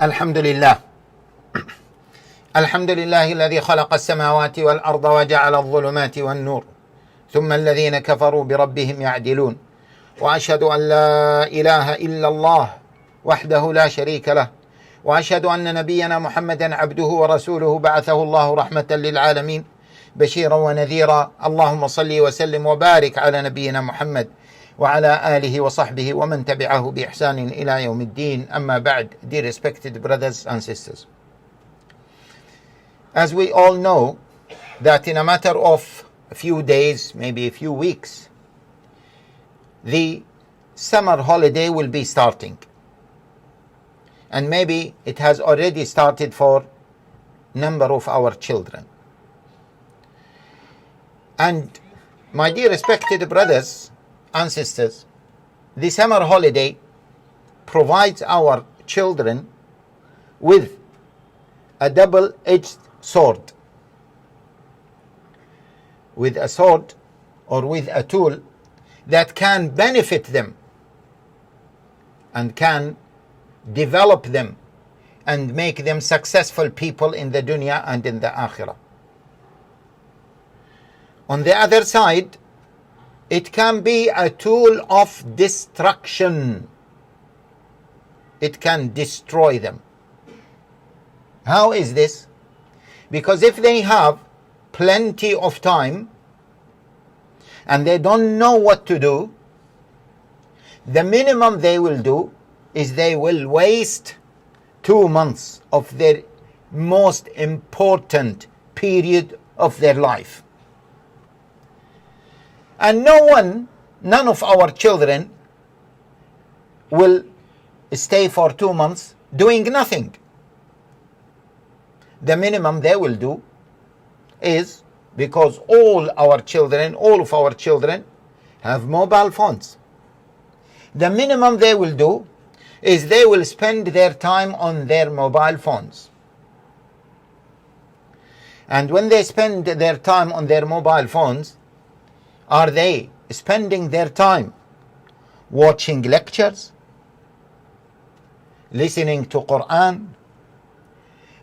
الحمد لله الحمد لله الذي خلق السماوات والأرض وجعل الظلمات والنور ثم الذين كفروا بربهم يعدلون وأشهد أن لا إله إلا الله وحده لا شريك له وأشهد أن نبينا محمدا عبده ورسوله بعثه الله رحمة للعالمين بشيرا ونذيرا. اللهم صل وسلم وبارك على نبينا محمد وعلى آله وصحبه ومن تبعه بإحسان إلى يوم الدين. أما بعد, dear respected brothers and sisters, as we all know that in a matter of a few days, maybe a few weeks, the summer holiday will be starting, and maybe it has already started for a number of our children. And my dear respected brothers and sisters, the summer holiday provides our children with a double-edged sword, with a sword or with a tool that can benefit them and can develop them and make them successful people in the dunya and in the akhirah. On the other side, it can be a tool of destruction. It can destroy them. How is this? Because if they have plenty of time and they don't know what to do, the minimum they will do is they will waste 2 months of their most important period of their life. And none of our children will stay for 2 months doing nothing. The minimum they will do is, because all of our children have mobile phones, the minimum they will do is they will spend their time on their mobile phones. And when they spend their time on their mobile phones, are they spending their time watching lectures, listening to Quran,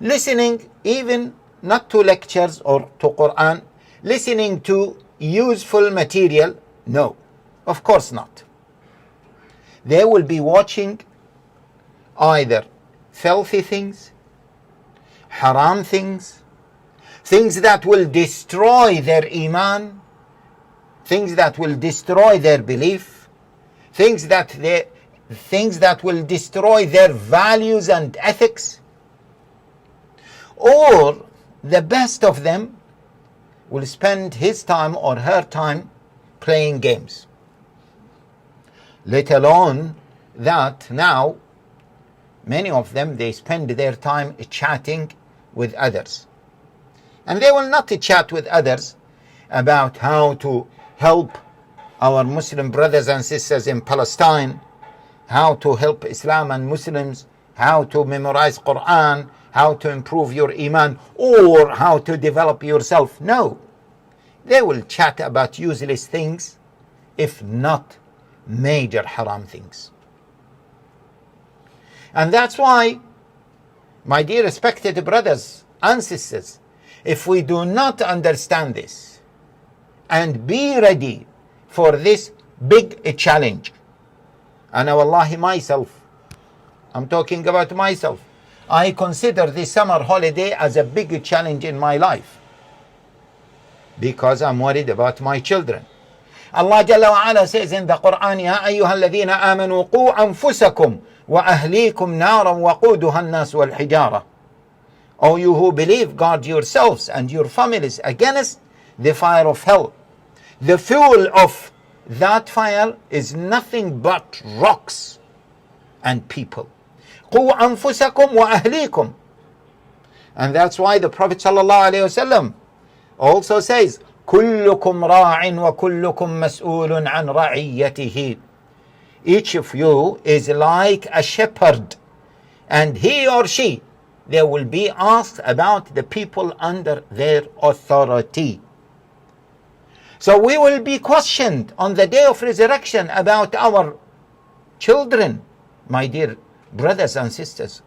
listening even not to lectures or to Quran, listening to useful material? No, of course not. They will be watching either filthy things, haram things, things that will destroy their iman, things that will destroy their belief, things that will destroy their values and ethics. Or the best of them will spend his time or her time playing games. Let alone that now many of them, they spend their time chatting with others. And they will not chat with others about how to help our Muslim brothers and sisters in Palestine, how to help Islam and Muslims, how to memorize Quran, how to improve your iman, or how to develop yourself. No, they will chat about useless things, if not major haram things. And that's why, my dear respected brothers and sisters, if we do not understand this and be ready for this big challenge, and wallahi myself, I'm talking about myself, I consider this summer holiday as a big challenge in my life, because I'm worried about my children. Allah Jalla wa Ala says in the Quran, Ya ayyuha alladhina amanu qu anfusakum wa ahlikum naran waquduha an-nas wal hijara. O you who believe, guard yourselves and your families against the fire of hell. The fuel of that fire is nothing but rocks and people. قُوا أَنفُسَكُمْ وَأَهْلِيكُمْ. And that's why the Prophet ﷺ also says, كُلُّكُمْ رَاعٍ وَكُلُّكُمْ مَسْئُولٌ عَنْ رَعِيَّتِهِ. Each of you is like a shepherd, and he or she, they will be asked about the people under their authority. So we will be questioned on the day of resurrection about our children, my dear brothers and sisters.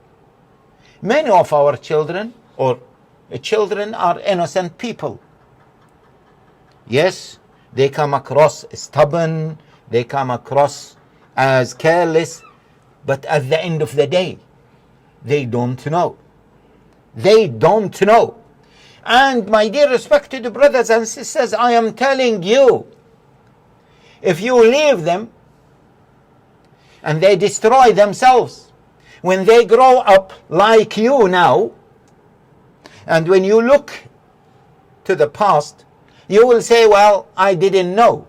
Many of our children are innocent people. Yes, they come across stubborn, they come across as careless, but at the end of the day, they don't know. They don't know. And my dear respected brothers and sisters, I am telling you, if you leave them and they destroy themselves, when they grow up like you now, and when you look to the past, you will say, well, I didn't know.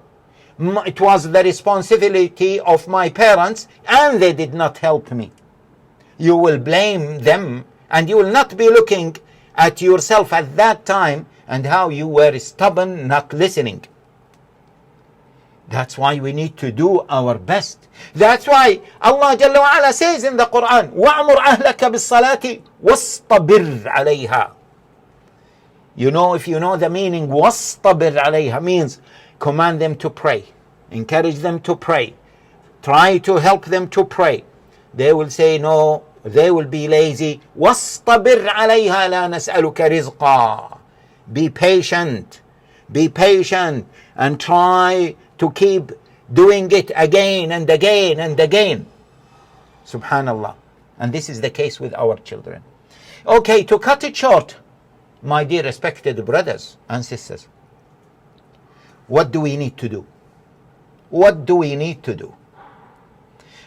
It was the responsibility of my parents and they did not help me. You will blame them and you will not be looking at yourself at that time and how you were stubborn, not listening. That's why we need to do our best. That's why Allah Jalla wa Ala says in the Quran, وَأْمُرْ أَهْلَكَ بِالصَّلَاةِ وَاصْطَبِرْ عَلَيْهَا. You know, if you know the meaning, وَاصْطَبِرْ عَلَيْهَا means command them to pray, encourage them to pray, try to help them to pray. They will say no, they will be lazy. وَاصْطَبِرْ عَلَيْهَا لَا نَسْأَلُكَ رِزْقًا. Be patient and try to keep doing it again and again and again. Subhanallah. And this is the case with our children. Okay, to cut it short, my dear respected brothers and sisters, what do we need to do? What do we need to do?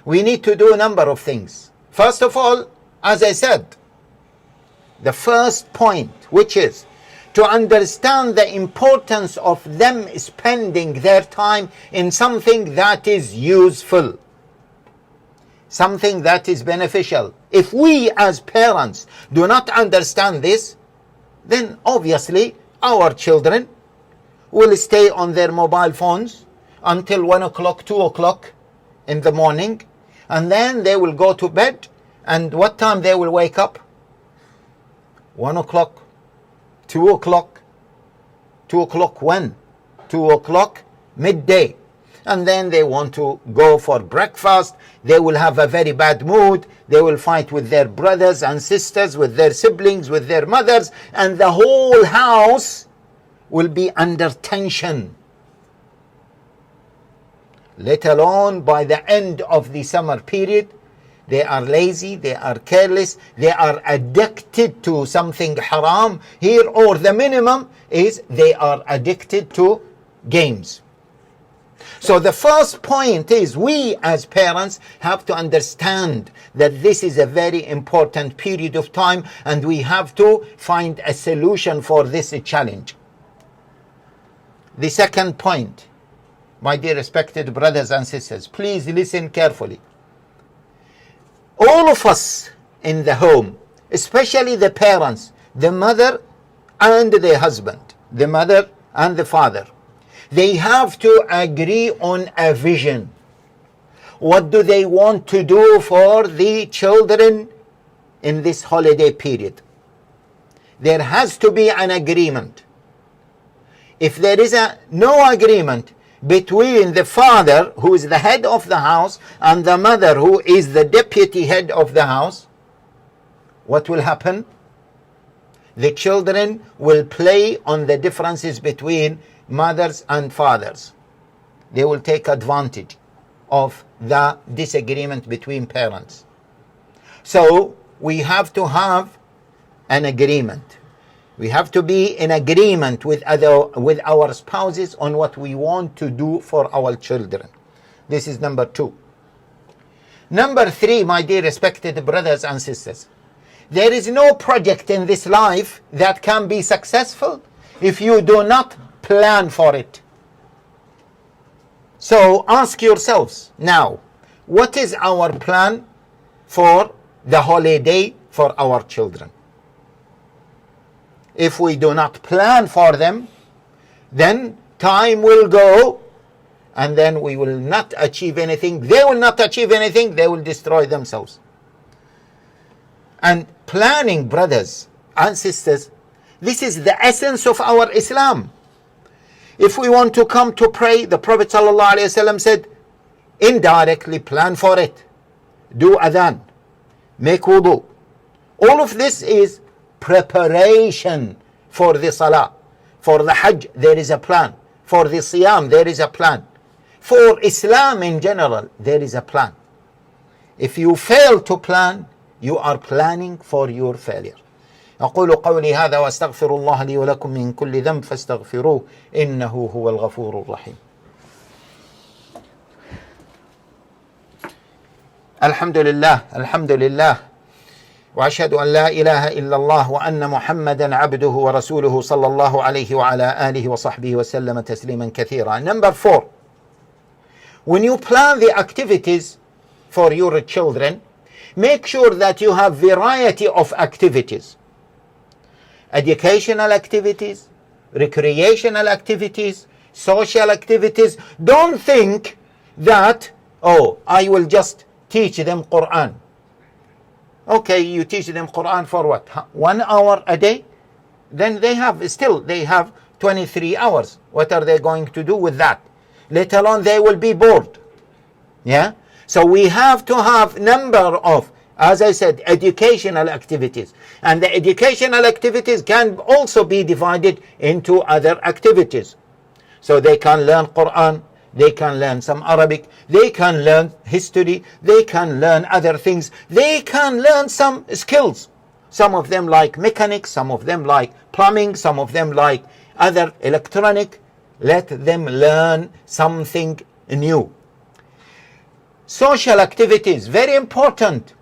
We need to do a number of things. First of all, as I said, the first point, which is to understand the importance of them spending their time in something that is useful, something that is beneficial. If we as parents do not understand this, then obviously our children will stay on their mobile phones until 1 o'clock, 2 o'clock in the morning, and then they will go to bed. And what time they will wake up? 1 o'clock, 2 o'clock. 2 o'clock when? 2 o'clock midday. And then they want to go for breakfast. They will have a very bad mood. They will fight with their brothers and sisters, with their siblings, with their mothers, and the whole house will be under tension. Let alone by the end of the summer period, they are lazy, they are careless, they are addicted to something haram here, or the minimum is they are addicted to games. So the first point is we as parents have to understand that this is a very important period of time and we have to find a solution for this challenge. The second point, my dear respected brothers and sisters, please listen carefully. All of us in the home, especially the parents, the mother and the husband, the mother and the father, they have to agree on a vision. What do they want to do for the children in this holiday period? There has to be an agreement. If there is no agreement between the father, who is the head of the house, and the mother, who is the deputy head of the house, what will happen? The children will play on the differences between mothers and fathers. They will take advantage of the disagreement between parents. So we have to have an agreement. We have to be in agreement with our spouses on what we want to do for our children. This is number 2. Number 3, my dear respected brothers and sisters, there is no project in this life that can be successful if you do not plan for it. So ask yourselves now, what is our plan for the holiday for our children? If we do not plan for them, then time will go and then we will not achieve anything. They will not achieve anything. They will destroy themselves. And planning, brothers and sisters, this is the essence of our Islam. If we want to come to pray, the Prophet ﷺ said, indirectly plan for it. Do adhan, make wudu, All of this is preparation for the salah. For the hajj, there is a plan. For the siyam, there is a plan. For Islam in general, there is a plan. If you fail to plan, you are planning for your failure. أقول قولي هذا وأستغفر الله لي ولكم من كل ذنب فاستغفروه إنه هو الغفور الرحيم. الحمد لله وأشهد أن لا إله إلا الله وأن محمدا عبده ورسوله صلى الله عليه وعلى آله وصحبه وسلم تسليما كثيرا. Number 4, when you plan the activities for your children, make sure that you have variety of activities. Educational activities, recreational activities, social activities. Don't think that, oh, I will just teach them Quran. Okay, you teach them Quran for what? 1 hour a day? Then they have 23 hours. What are they going to do with that? Let alone they will be bored. Yeah? So we have to have number of, as I said, educational activities. And the educational activities can also be divided into other activities. So they can learn Quran, they can learn some Arabic, they can learn history, they can learn other things, they can learn some skills. Some of them like mechanics, some of them like plumbing, some of them like other electronic. Let them learn something new. Social activities, very important.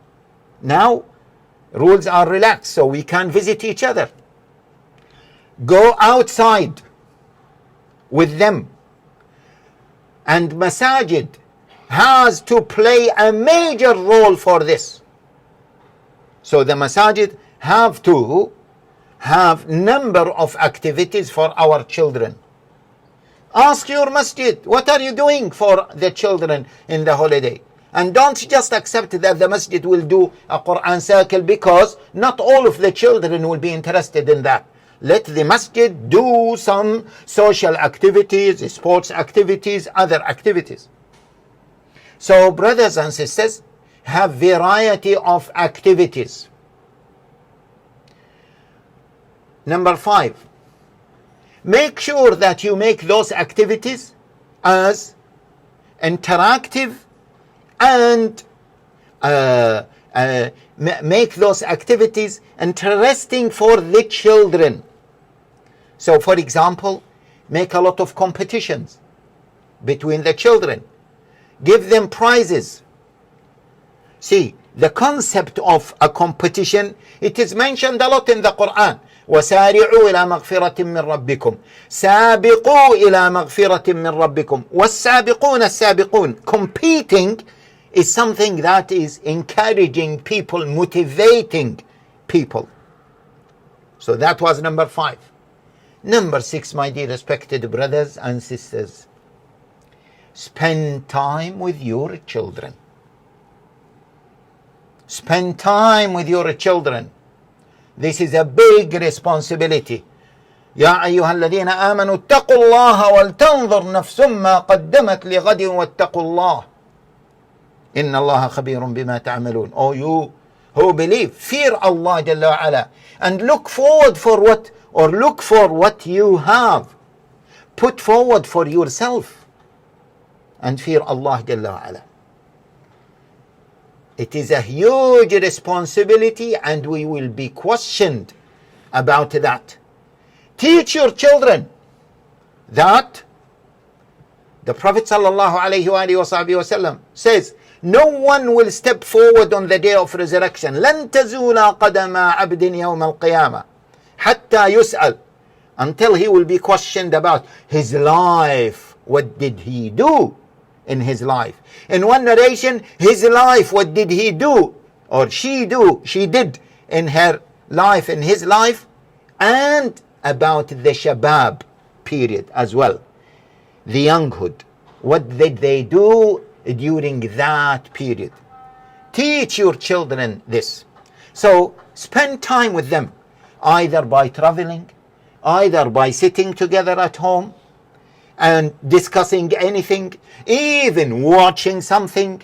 Now, rules are relaxed, so we can visit each other. Go outside with them. And masajid has to play a major role for this. So the masajid have to have number of activities for our children. Ask your masjid, what are you doing for the children in the holiday? And don't just accept that the masjid will do a Quran circle, because not all of the children will be interested in that. Let the masjid do some social activities, sports activities, other activities. So brothers and sisters, have variety of activities. Number 5, make sure that you make those activities as interactive and make those activities interesting for the children. So for example, make a lot of competitions between the children. Give them prizes. See, the concept of a competition, it is mentioned a lot in the Quran. وَسَارِعُوا إِلَى مَغْفِرَةٍ مِّن رَبِّكُمْ سَابِقُوا إِلَى مَغْفِرَةٍ مِّن رَبِّكُمْ وَالسَّابِقُونَ السَّابِقُونَ. Competing is something that is encouraging people, motivating people. So that was number 5. Number 6, my dear respected brothers and sisters, spend time with your children. Spend time with your children. This is a big responsibility. يا أيها الذين آمنوا اتقوا الله ولتنظر نفس ما قدمت لغد واتقوا الله إن الله خبير بما تعملون. Oh, you who believe, fear Allah Jalla wa Ala, and look forward for what, or look for what you have put forward for yourself, and fear Allah Jalla wa Ala. It is a huge responsibility, and we will be questioned about that. Teach your children that the Prophet sallallahu alaihi wasallam says, no one will step forward on the day of resurrection. لن تزول قدم عبد يوم القيامة حتى يسأل, until he will be questioned about his life. What did he do in his life? In one narration, his life, what did he do or she did in her life, in his life, and about the shabab period as well, the younghood. What did they do during that period? Teach your children this. So spend time with them, either by traveling, either by sitting together at home and discussing anything, even watching something.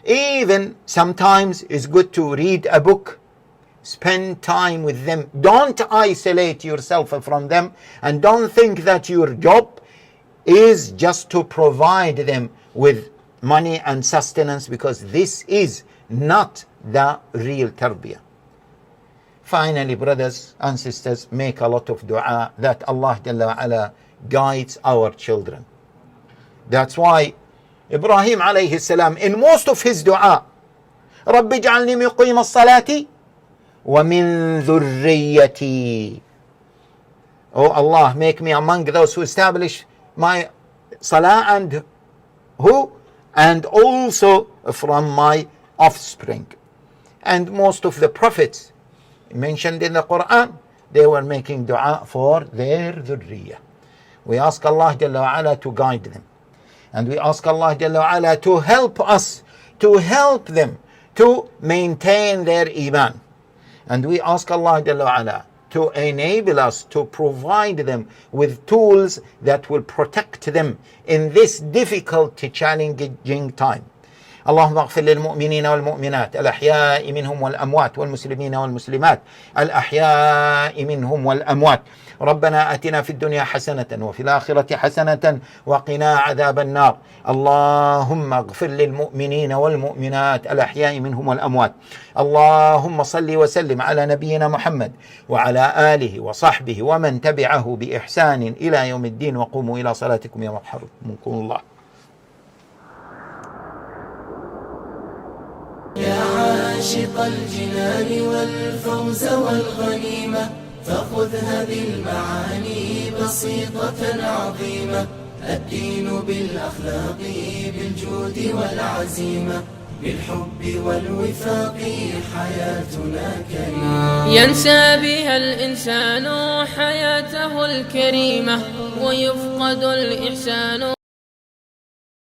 Even sometimes it's good to read a book Spend time with them. Don't isolate yourself from them, and don't think that your job is just to provide them with money and sustenance, because this is not the real tarbiyah. Finally, brothers and sisters, make a lot of dua that Allah Jalla wa Ala guides our children. That's why Ibrahim alayhi salam, in most of his dua, رَبِّ اجْعَلْنِي مُقِيمَ الصَّلَاةِ وَمِن ذُرِّيَّتِي. Oh Allah, make me among those who establish my salah, and who? And also from my offspring. And most of the prophets mentioned in the Quran, they were making dua for their dhurriyyah. We ask Allah Jalla wa Ala to guide them. And we ask Allah Jalla wa Ala to help us, to help them to maintain their iman. And we ask Allah Jalla wa Ala to enable us to provide them with tools that will protect them in this difficult, challenging time. اللهم اغفر للمؤمنين والمؤمنات الأحياء منهم والأموات والمسلمين والمسلمات الأحياء منهم والأموات. ربنا آتنا في الدنيا حسنة وفي الآخرة حسنة وقنا عذاب النار. اللهم اغفر للمؤمنين والمؤمنات الأحياء منهم والأموات. اللهم صل وسلم على نبينا محمد وعلى آله وصحبه ومن تبعه بإحسان إلى يوم الدين. وقوموا إلى صلاتكم يرحمكم الله. يا عاشق الجنان والفوز والغنيمة، فخذ هذه المعاني بسيطة عظيمة. الدين بالأخلاق بالجود والعزيمة، بالحب والوفاق حياتنا كريمة. ينسى بها الإنسان حياته الكريمة، ويفقد الإحسان